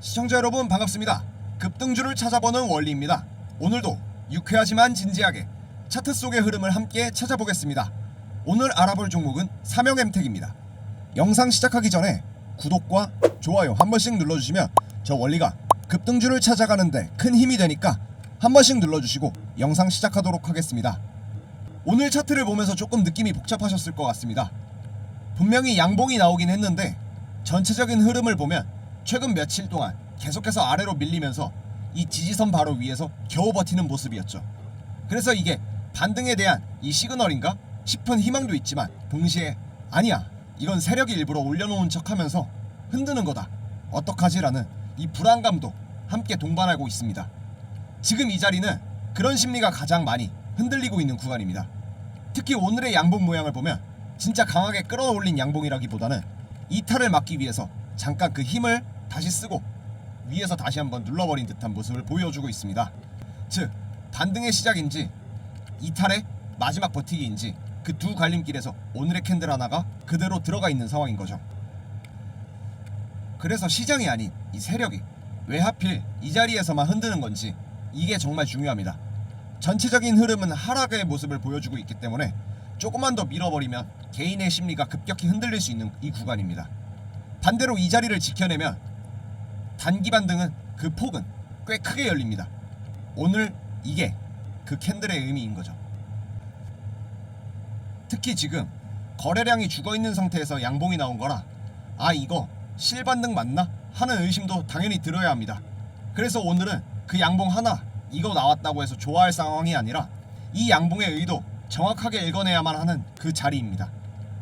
시청자 여러분 반갑습니다. 급등주를 찾아보는 원리입니다. 오늘도 유쾌하지만 진지하게 차트 속의 흐름을 함께 찾아보겠습니다. 오늘 알아볼 종목은 삼형엠텍입니다. 영상 시작하기 전에 구독과 좋아요 한 번씩 눌러주시면 저 원리가 급등주를 찾아가는데 큰 힘이 되니까 한 번씩 눌러주시고 영상 시작하도록 하겠습니다. 오늘 차트를 보면서 조금 느낌이 복잡하셨을 것 같습니다. 분명히 양봉이 나오긴 했는데 전체적인 흐름을 보면 최근 며칠 동안 계속해서 아래로 밀리면서 이 지지선 바로 위에서 겨우 버티는 모습이었죠. 그래서 이게 반등에 대한 이 시그널인가 싶은 희망도 있지만 동시에 아니야, 이건 세력이 일부러 올려놓은 척하면서 흔드는 거다, 어떡하지라는 이 불안감도 함께 동반하고 있습니다. 지금 이 자리는 그런 심리가 가장 많이 흔들리고 있는 구간입니다. 특히 오늘의 양봉 모양을 보면 진짜 강하게 끌어올린 양봉이라기보다는 이탈을 막기 위해서 잠깐 그 힘을 다시 쓰고 위에서 다시 한번 눌러버린 듯한 모습을 보여주고 있습니다. 즉 반등의 시작인지 이탈의 마지막 버티기인지 그 두 갈림길에서 오늘의 캔들 하나가 그대로 들어가 있는 상황인 거죠. 그래서 시장이 아닌 이 세력이 왜 하필 이 자리에서만 흔드는 건지 이게 정말 중요합니다. 전체적인 흐름은 하락의 모습을 보여주고 있기 때문에 조금만 더 밀어버리면 개인의 심리가 급격히 흔들릴 수 있는 이 구간입니다. 반대로 이 자리를 지켜내면 단기 반등은 그 폭은 꽤 크게 열립니다. 오늘 이게 그 캔들의 의미인 거죠. 특히 지금 거래량이 죽어있는 상태에서 양봉이 나온 거라 이거 실반등 맞나? 하는 의심도 당연히 들어야 합니다. 그래서 오늘은 그 양봉 하나 이거 나왔다고 해서 좋아할 상황이 아니라 이 양봉의 의도 정확하게 읽어내야만 하는 그 자리입니다.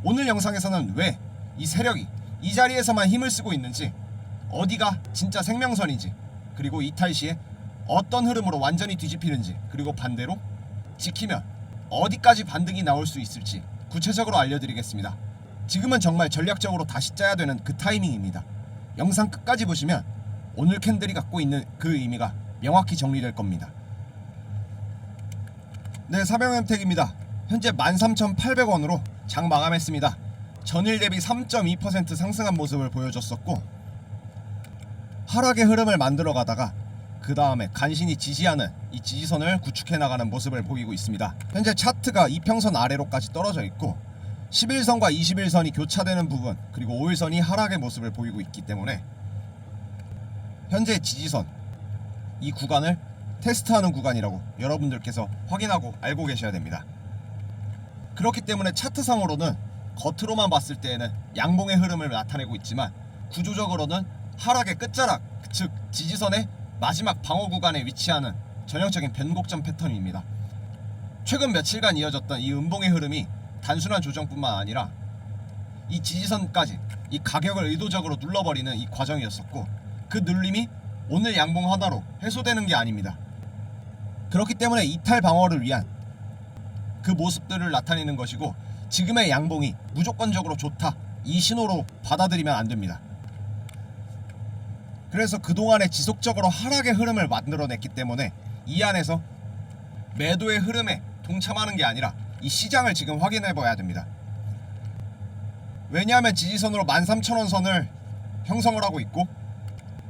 오늘 영상에서는 왜 이 세력이 이 자리에서만 힘을 쓰고 있는지, 어디가 진짜 생명선인지, 그리고 이탈 시에 어떤 흐름으로 완전히 뒤집히는지, 그리고 반대로 지키면 어디까지 반등이 나올 수 있을지 구체적으로 알려드리겠습니다. 지금은 정말 전략적으로 다시 짜야 되는 그 타이밍입니다. 영상 끝까지 보시면 오늘 캔들이 갖고 있는 그 의미가 명확히 정리될 겁니다. 네, 삼형엠텍입니다. 현재 13,800원으로 장 마감했습니다. 전일 대비 3.2% 상승한 모습을 보여줬었고 하락의 흐름을 만들어 가다가 그 다음에 간신히 지지하는 이 지지선을 구축해 나가는 모습을 보이고 있습니다. 현재 차트가 이평선 아래로까지 떨어져 있고 11선과 21선이 교차되는 부분, 그리고 5일선이 하락의 모습을 보이고 있기 때문에 현재 지지선 이 구간을 테스트하는 구간이라고 여러분들께서 확인하고 알고 계셔야 됩니다. 그렇기 때문에 차트상으로는 겉으로만 봤을 때에는 양봉의 흐름을 나타내고 있지만 구조적으로는 하락의 끝자락, 즉 지지선의 마지막 방어 구간에 위치하는 전형적인 변곡점 패턴입니다. 최근 며칠간 이어졌던 이 음봉의 흐름이 단순한 조정뿐만 아니라 이 지지선까지 이 가격을 의도적으로 눌러버리는 이 과정이었었고, 그 눌림이 오늘 양봉 하나로 해소되는 게 아닙니다. 그렇기 때문에 이탈 방어를 위한 그 모습들을 나타내는 것이고, 지금의 양봉이 무조건적으로 좋다, 이 신호로 받아들이면 안 됩니다. 그래서 그동안에 지속적으로 하락의 흐름을 만들어냈기 때문에 이 안에서 매도의 흐름에 동참하는 게 아니라 이 시장을 지금 확인해 봐야 됩니다. 왜냐하면 지지선으로 13,000원 선을 형성을 하고 있고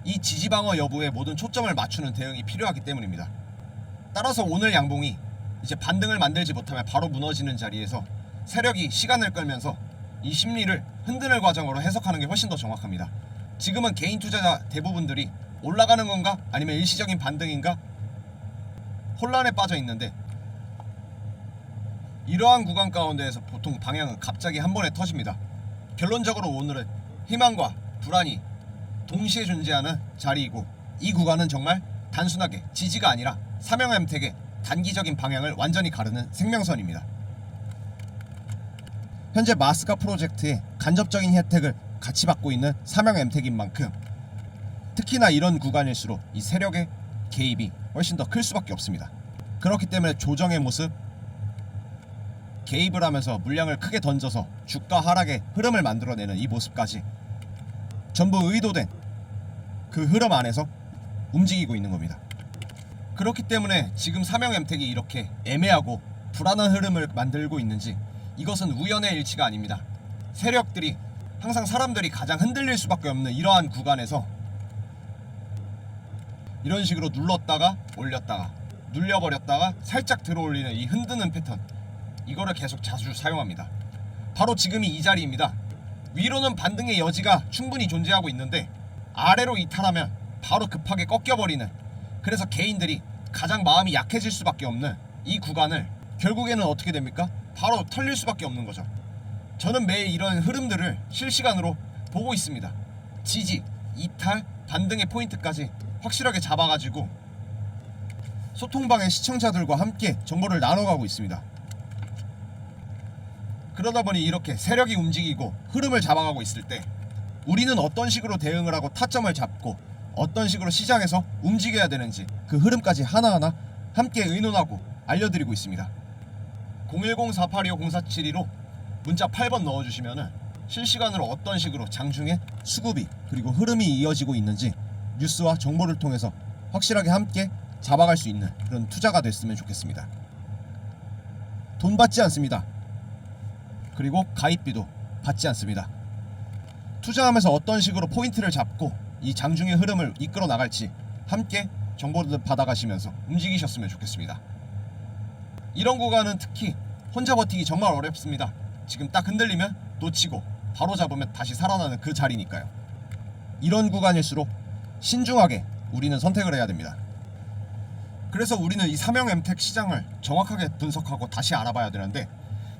이 지지방어 여부에 모든 초점을 맞추는 대응이 필요하기 때문입니다. 따라서 오늘 양봉이 이제 반등을 만들지 못하면 바로 무너지는 자리에서 세력이 시간을 끌면서 이 심리를 흔드는 과정으로 해석하는 게 훨씬 더 정확합니다. 지금은 개인 투자자 대부분들이 올라가는 건가 아니면 일시적인 반등인가 혼란에 빠져 있는데, 이러한 구간 가운데에서 보통 방향은 갑자기 한 번에 터집니다. 결론적으로 오늘은 희망과 불안이 동시에 존재하는 자리이고, 이 구간은 정말 단순하게 지지가 아니라 삼형엠텍의 단기적인 방향을 완전히 가르는 생명선입니다. 현재 마스카 프로젝트의 간접적인 혜택을 같이 받고 있는 삼형엠텍인 만큼 특히나 이런 구간일수록 이 세력의 개입이 훨씬 더 클 수밖에 없습니다. 그렇기 때문에 조정의 모습, 개입을 하면서 물량을 크게 던져서 주가 하락의 흐름을 만들어내는 이 모습까지 전부 의도된 그 흐름 안에서 움직이고 있는 겁니다. 그렇기 때문에 지금 삼형엠텍이 이렇게 애매하고 불안한 흐름을 만들고 있는지 이것은 우연의 일치가 아닙니다. 세력들이 항상 사람들이 가장 흔들릴 수밖에 없는 이러한 구간에서 이런 식으로 눌렀다가 올렸다가 눌려버렸다가 살짝 들어올리는 이 흔드는 패턴, 이거를 계속 자주 사용합니다. 바로 지금이 이 자리입니다. 위로는 반등의 여지가 충분히 존재하고 있는데 아래로 이탈하면 바로 급하게 꺾여버리는, 그래서 개인들이 가장 마음이 약해질 수밖에 없는 이 구간을 결국에는 어떻게 됩니까? 바로 털릴 수밖에 없는 거죠. 저는 매일 이런 흐름들을 실시간으로 보고 있습니다. 지지, 이탈, 반등의 포인트까지 확실하게 잡아가지고 소통방의 시청자들과 함께 정보를 나눠가고 있습니다. 그러다 보니 이렇게 세력이 움직이고 흐름을 잡아가고 있을 때 우리는 어떤 식으로 대응을 하고 타점을 잡고 어떤 식으로 시장에서 움직여야 되는지 그 흐름까지 하나하나 함께 의논하고 알려드리고 있습니다. 010-4825-0472로 문자 8번 넣어주시면 실시간으로 어떤 식으로 장중에 수급이 그리고 흐름이 이어지고 있는지 뉴스와 정보를 통해서 확실하게 함께 잡아갈 수 있는 그런 투자가 됐으면 좋겠습니다. 돈 받지 않습니다. 그리고 가입비도 받지 않습니다. 투자하면서 어떤 식으로 포인트를 잡고 이 장중의 흐름을 이끌어 나갈지 함께 정보를 받아가시면서 움직이셨으면 좋겠습니다. 이런 구간은 특히 혼자 버티기 정말 어렵습니다. 지금 딱 흔들리면 놓치고 바로 잡으면 다시 살아나는 그 자리니까요. 이런 구간일수록 신중하게 우리는 선택을 해야 됩니다. 그래서 우리는 이 삼형엠텍 시장을 정확하게 분석하고 다시 알아봐야 되는데,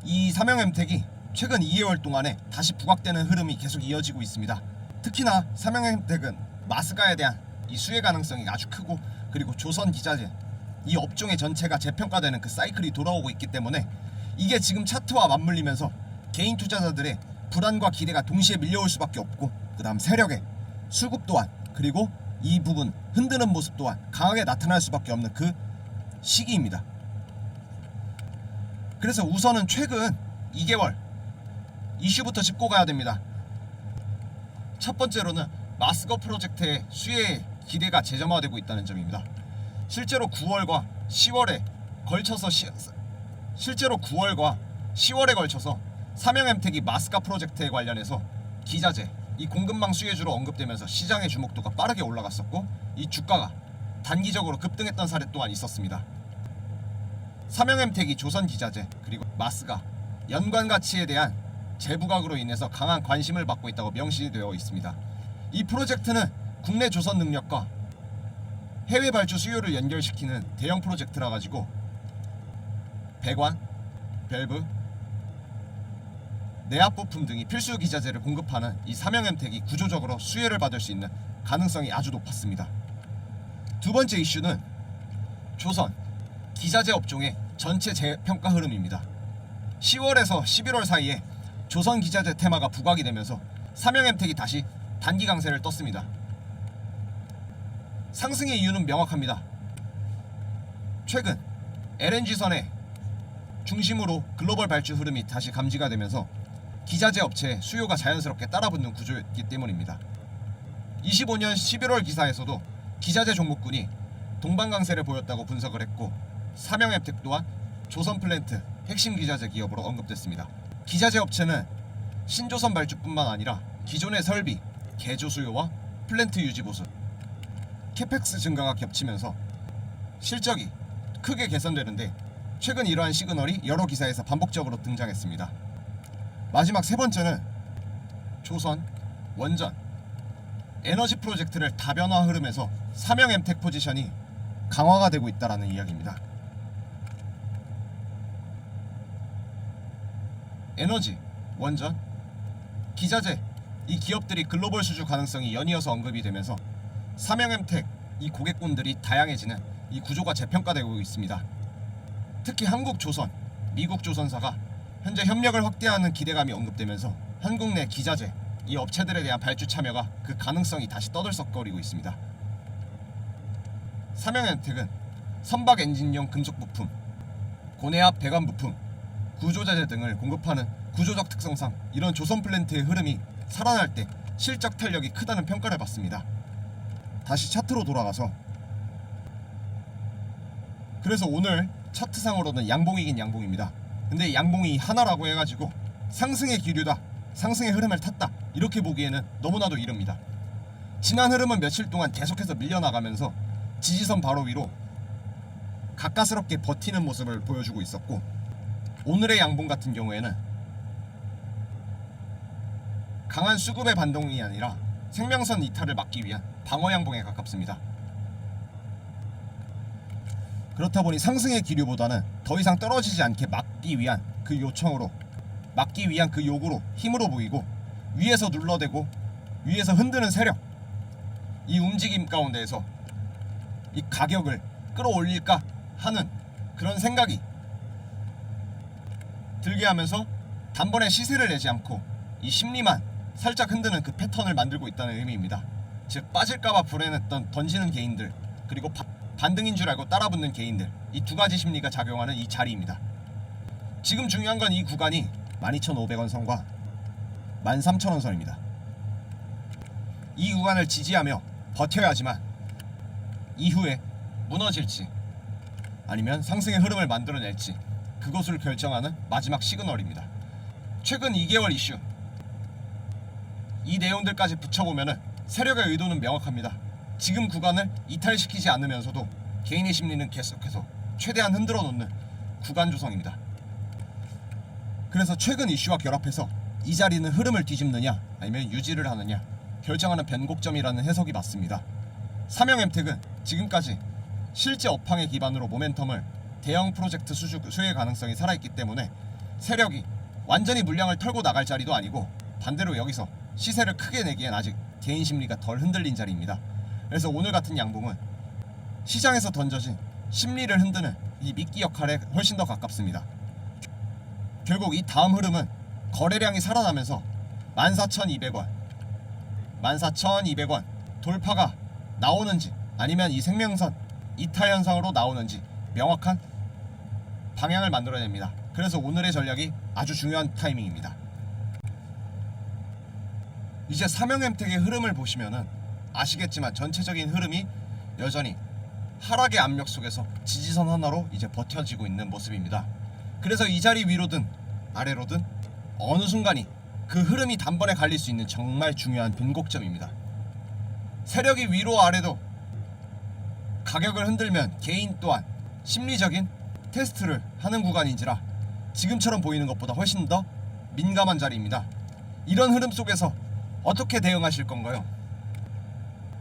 이 삼형엠텍이 최근 2개월 동안에 다시 부각되는 흐름이 계속 이어지고 있습니다. 특히나 삼형엠텍은 마스가에 대한 이 수혜 가능성이 아주 크고, 그리고 조선기자재 이 업종의 전체가 재평가되는 그 사이클이 돌아오고 있기 때문에 이게 지금 차트와 맞물리면서 개인 투자자들의 불안과 기대가 동시에 밀려올 수밖에 없고, 그 다음 세력의 수급 또한, 그리고 이 부분 흔드는 모습 또한 강하게 나타날 수밖에 없는 그 시기입니다. 그래서 우선은 최근 2개월 이슈부터 짚고 가야 됩니다. 첫 번째로는 마스거 프로젝트의 수혜의 기대가 재점화되고 있다는 점입니다. 실제로 9월과 10월에 걸쳐서 삼형엠텍이 마스가 프로젝트에 관련해서 기자재, 이 공급망 수혜주로 언급되면서 시장의 주목도가 빠르게 올라갔었고, 이 주가가 단기적으로 급등했던 사례 또한 있었습니다. 삼형엠텍이 조선기자재 그리고 마스가 연관가치에 대한 재부각으로 인해서 강한 관심을 받고 있다고 명시되어 있습니다. 이 프로젝트는 국내 조선 능력과 해외 발주 수요를 연결시키는 대형 프로젝트라 가지고 배관, 밸브, 내압 부품 등이 필수 기자재를 공급하는 이 삼형엠텍이 구조적으로 수혜를 받을 수 있는 가능성이 아주 높았습니다. 두 번째 이슈는 조선 기자재 업종의 전체 재평가 흐름입니다. 10월에서 11월 사이에 조선 기자재 테마가 부각이 되면서 삼형엠텍이 다시 단기 강세를 떴습니다. 상승의 이유는 명확합니다. 최근 LNG선의 중심으로 글로벌 발주 흐름이 다시 감지가 되면서 기자재 업체의 수요가 자연스럽게 따라붙는 구조였기 때문입니다. 25년 11월 기사에서도 기자재 종목군이 동반 강세를 보였다고 분석을 했고, 삼형엠텍 또한 조선 플랜트 핵심 기자재 기업으로 언급됐습니다. 기자재 업체는 신조선 발주뿐만 아니라 기존의 설비, 개조 수요와 플랜트 유지 보수, 캐펙스 증가가 겹치면서 실적이 크게 개선되는데, 최근 이러한 시그널이 여러 기사에서 반복적으로 등장했습니다. 마지막 세 번째는 조선, 원전, 에너지 프로젝트를 다변화 흐름에서 삼형엠텍 포지션이 강화가 되고 있다는 이야기입니다. 에너지, 원전, 기자재, 이 기업들이 글로벌 수주 가능성이 연이어서 언급이 되면서 삼형엠텍 이 고객군들이 다양해지는 이 구조가 재평가되고 있습니다. 특히 한국조선, 미국조선사가 현재 협력을 확대하는 기대감이 언급되면서 한국 내 기자재, 이 업체들에 대한 발주 참여가 그 가능성이 다시 떠들썩거리고 있습니다. 삼형엠텍은 선박 엔진용 금속 부품, 고내압 배관 부품, 구조자재 등을 공급하는 구조적 특성상 이런 조선 플랜트의 흐름이 살아날 때 실적 탄력이 크다는 평가를 받습니다. 다시 차트로 돌아가서, 그래서 오늘 차트상으로는 양봉이긴 양봉입니다. 근데 양봉이 하나라고 해가지고 상승의 기류다, 상승의 흐름을 탔다, 이렇게 보기에는 너무나도 이릅니다. 지난 흐름은 며칠 동안 계속해서 밀려나가면서 지지선 바로 위로 가까스럽게 버티는 모습을 보여주고 있었고, 오늘의 양봉 같은 경우에는 강한 수급의 반동이 아니라 생명선 이탈을 막기 위한 방어 양봉에 가깝습니다. 그렇다 보니 상승의 기류보다는 더 이상 떨어지지 않게 막기 위한 그 요청으로, 막기 위한 그 요구로 힘으로 보이고, 위에서 눌러대고 위에서 흔드는 세력, 이 움직임 가운데에서 이 가격을 끌어올릴까 하는 그런 생각이 들게 하면서 단번에 시세를 내지 않고 이 심리만 살짝 흔드는 그 패턴을 만들고 있다는 의미입니다. 즉 빠질까봐 불안했던 던지는 개인들, 그리고 반등인 줄 알고 따라붙는 개인들, 이 두 가지 심리가 작용하는 이 자리입니다. 지금 중요한 건 이 구간이 12,500원 선과 13,000원 선입니다. 이 구간을 지지하며 버텨야지만 이후에 무너질지 아니면 상승의 흐름을 만들어낼지 그것을 결정하는 마지막 시그널입니다. 최근 2개월 이슈, 이 내용들까지 붙여보면 세력의 의도는 명확합니다. 지금 구간을 이탈시키지 않으면서도 개인의 심리는 계속해서 최대한 흔들어 놓는 구간 조성입니다. 그래서 최근 이슈와 결합해서 이 자리는 흐름을 뒤집느냐 아니면 유지를 하느냐 결정하는 변곡점이라는 해석이 맞습니다. 삼형엠텍은 지금까지 실제 업황의 기반으로 모멘텀을 대형 프로젝트 수혜 가능성이 살아있기 때문에 세력이 완전히 물량을 털고 나갈 자리도 아니고, 반대로 여기서 시세를 크게 내기엔 아직 개인 심리가 덜 흔들린 자리입니다. 그래서 오늘 같은 양봉은 시장에서 던져진 심리를 흔드는 이 미끼 역할에 훨씬 더 가깝습니다. 결국 이 다음 흐름은 거래량이 살아나면서 14,200원, 14,200원 돌파가 나오는지 아니면 이 생명선 이탈 현상으로 나오는지 명확한 방향을 만들어냅니다. 그래서 오늘의 전략이 아주 중요한 타이밍입니다. 이제 삼형엠텍의 흐름을 보시면은 아시겠지만 전체적인 흐름이 여전히 하락의 압력 속에서 지지선 하나로 이제 버텨지고 있는 모습입니다. 그래서 이 자리 위로든 아래로든 어느 순간이 그 흐름이 단번에 갈릴 수 있는 정말 중요한 변곡점입니다. 세력이 위로 아래도 가격을 흔들면 개인 또한 심리적인 테스트를 하는 구간인지라 지금처럼 보이는 것보다 훨씬 더 민감한 자리입니다. 이런 흐름 속에서 어떻게 대응하실 건가요?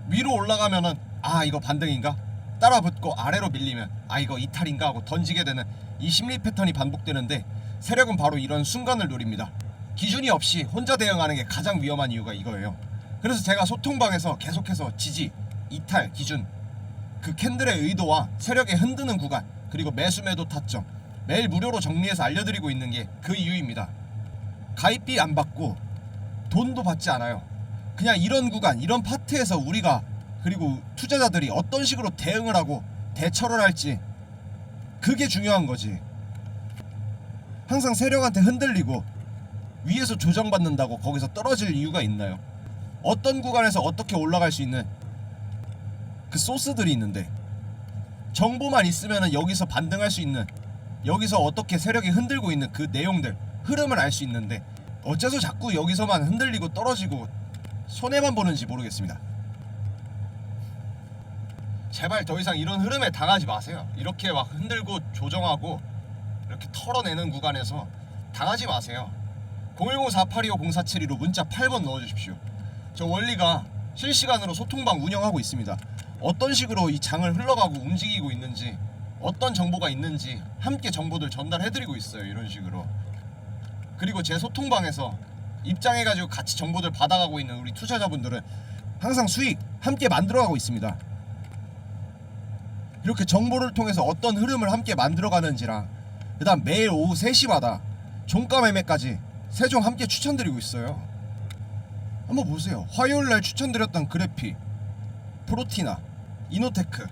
위로 올라가면은 아 이거 반등인가? 따라붙고 아래로 밀리면 아 이거 이탈인가 하고 던지게 되는 이 심리 패턴이 반복되는데, 세력은 바로 이런 순간을 노립니다. 기준이 없이 혼자 대응하는 게 가장 위험한 이유가 이거예요. 그래서 제가 소통방에서 계속해서 지지, 이탈, 기준, 그 캔들의 의도와 세력의 흔드는 구간, 그리고 매수 매도 타점 매일 무료로 정리해서 알려드리고 있는 게 그 이유입니다. 가입비 안 받고 돈도 받지 않아요. 그냥 이런 구간, 이런 파트에서 우리가 그리고 투자자들이 어떤 식으로 대응을 하고 대처를 할지, 그게 중요한 거지. 항상 세력한테 흔들리고 위에서 조정받는다고 거기서 떨어질 이유가 있나요? 어떤 구간에서 어떻게 올라갈 수 있는 그 소스들이 있는데, 정보만 있으면 여기서 반등할 수 있는, 여기서 어떻게 세력이 흔들고 있는 그 내용들, 흐름을 알 수 있는데 어째서 자꾸 여기서만 흔들리고 떨어지고 손해만 보는지 모르겠습니다. 제발 더 이상 이런 흐름에 당하지 마세요. 이렇게 막 흔들고 조정하고 이렇게 털어내는 구간에서 당하지 마세요. 010-4825-0472로 문자 8번 넣어주십시오. 저 원리가 실시간으로 소통방 운영하고 있습니다. 어떤 식으로 이 장을 흘러가고 움직이고 있는지, 어떤 정보가 있는지 함께 정보들 전달해드리고 있어요. 이런 식으로. 그리고 제 소통방에서 입장해가지고 같이 정보들 받아가고 있는 우리 투자자분들은 항상 수익 함께 만들어가고 있습니다. 이렇게 정보를 통해서 어떤 흐름을 함께 만들어가는지랑, 그 다음 매일 오후 3시마다 종가 매매까지 3종 함께 추천드리고 있어요. 한번 보세요. 화요일날 추천드렸던 그래피, 프로티나, 이노테크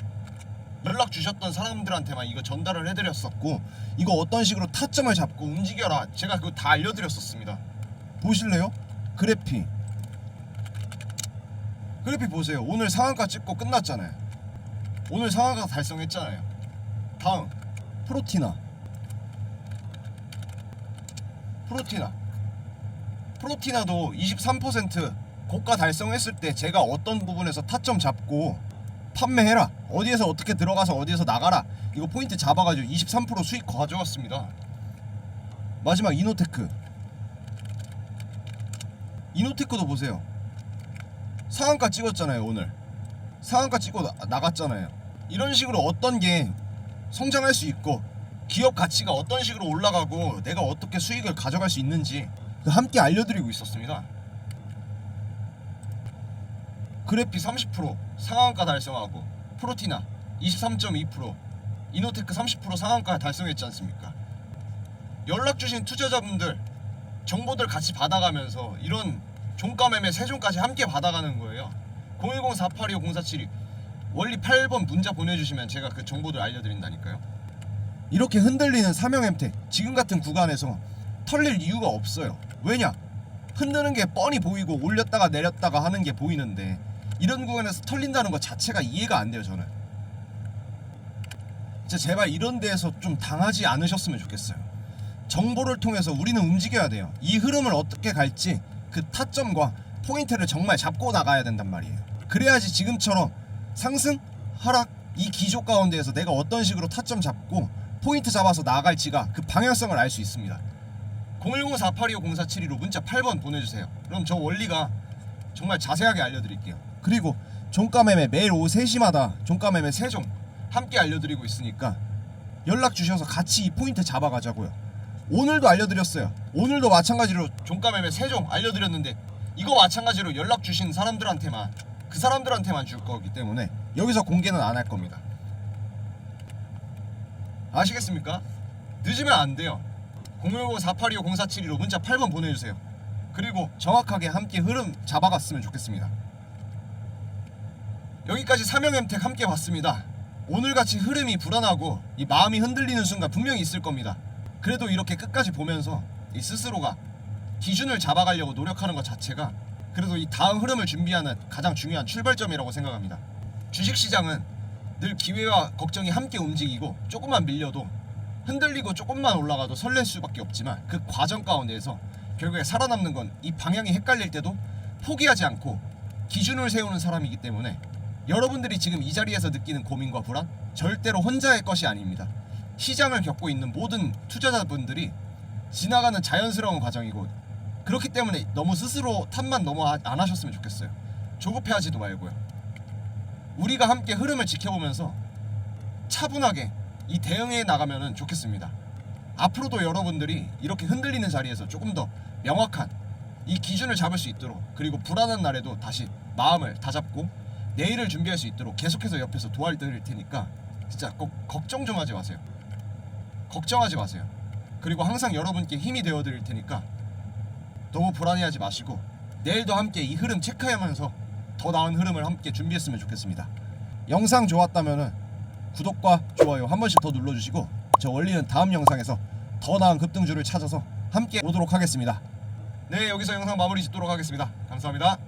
연락 주셨던 사람들한테만 이거 전달을 해드렸었고, 이거 어떤 식으로 타점을 잡고 움직여라 제가 그거 다 알려드렸었습니다. 보실래요? 그래피 보세요. 오늘 상한가 찍고 끝났잖아요. 오늘 상한가 달성했잖아요. 다음 프로티나도 23% 고가 달성했을 때 제가 어떤 부분에서 타점 잡고 판매해라, 어디에서 어떻게 들어가서 어디에서 나가라, 이거 포인트 잡아가지고 23% 수익 가져왔습니다. 마지막 이노테크. 이노테크도 보세요. 상한가 찍었잖아요. 오늘 상한가 찍고 나갔잖아요. 이런 식으로 어떤 게 성장할 수 있고 기업 가치가 어떤 식으로 올라가고 내가 어떻게 수익을 가져갈 수 있는지 함께 알려드리고 있었습니다. 그래피 30% 상한가 달성하고 프로티나 23.2%, 이노테크 30% 상한가 달성했지 않습니까? 연락주신 투자자분들 정보들 같이 받아가면서 이런 종가 매매 3종까지 함께 받아가는 거예요. 010-4825-0472 원리 8번 문자 보내주시면 제가 그 정보들 알려드린다니까요. 이렇게 흔들리는 삼형엠텍 지금 같은 구간에서 털릴 이유가 없어요. 왜냐? 흔드는 게 뻔히 보이고 올렸다가 내렸다가 하는 게 보이는데 이런 구간에서 털린다는 것 자체가 이해가 안 돼요. 저는 진짜 제발 이런 데에서 좀 당하지 않으셨으면 좋겠어요. 정보를 통해서 우리는 움직여야 돼요. 이 흐름을 어떻게 갈지 그 타점과 포인트를 정말 잡고 나가야 된단 말이에요. 그래야지 지금처럼 상승, 하락 이 기조 가운데에서 내가 어떤 식으로 타점 잡고 포인트 잡아서 나갈지가 그 방향성을 알 수 있습니다. 010-4825-0472로 문자 8번 보내주세요. 그럼 저 원리가 정말 자세하게 알려드릴게요. 그리고 종가매매 매일 오후 3시마다 종가매매 3종 함께 알려드리고 있으니까 연락 주셔서 같이 이 포인트 잡아가자고요. 오늘도 알려드렸어요. 오늘도 마찬가지로 종가매매 3종 알려드렸는데 이거 마찬가지로 연락 주신 사람들한테만 그 사람들한테만 줄 거기 때문에 여기서 공개는 안 할 겁니다. 아시겠습니까? 늦으면 안 돼요. 010-4825-0472로 문자 8번 보내주세요. 그리고 정확하게 함께 흐름 잡아갔으면 좋겠습니다. 여기까지 삼형엠텍 함께 봤습니다. 오늘같이 흐름이 불안하고 이 마음이 흔들리는 순간 분명히 있을 겁니다. 그래도 이렇게 끝까지 보면서 이 스스로가 기준을 잡아가려고 노력하는 것 자체가 그래도 이 다음 흐름을 준비하는 가장 중요한 출발점이라고 생각합니다. 주식시장은 늘 기회와 걱정이 함께 움직이고 조금만 밀려도 흔들리고 조금만 올라가도 설렐 수밖에 없지만 그 과정 가운데에서 결국에 살아남는 건 이 방향이 헷갈릴 때도 포기하지 않고 기준을 세우는 사람이기 때문에 여러분들이 지금 이 자리에서 느끼는 고민과 불안 절대로 혼자의 것이 아닙니다. 시장을 겪고 있는 모든 투자자분들이 지나가는 자연스러운 과정이고 그렇기 때문에 너무 스스로 탓만 너무 안 하셨으면 좋겠어요. 조급해하지도 말고요. 우리가 함께 흐름을 지켜보면서 차분하게 이 대응해 나가면 좋겠습니다. 앞으로도 여러분들이 이렇게 흔들리는 자리에서 조금 더 명확한 이 기준을 잡을 수 있도록 그리고 불안한 날에도 다시 마음을 다잡고 내일을 준비할 수 있도록 계속해서 옆에서 도와드릴 테니까 진짜 꼭 걱정 좀 하지 마세요. 걱정하지 마세요. 그리고 항상 여러분께 힘이 되어드릴 테니까 너무 불안해하지 마시고 내일도 함께 이 흐름 체크하면서 더 나은 흐름을 함께 준비했으면 좋겠습니다. 영상 좋았다면 구독과 좋아요 한 번씩 더 눌러주시고 저 원리는 다음 영상에서 더 나은 급등주를 찾아서 함께 오도록 하겠습니다. 네, 여기서 영상 마무리 짓도록 하겠습니다. 감사합니다.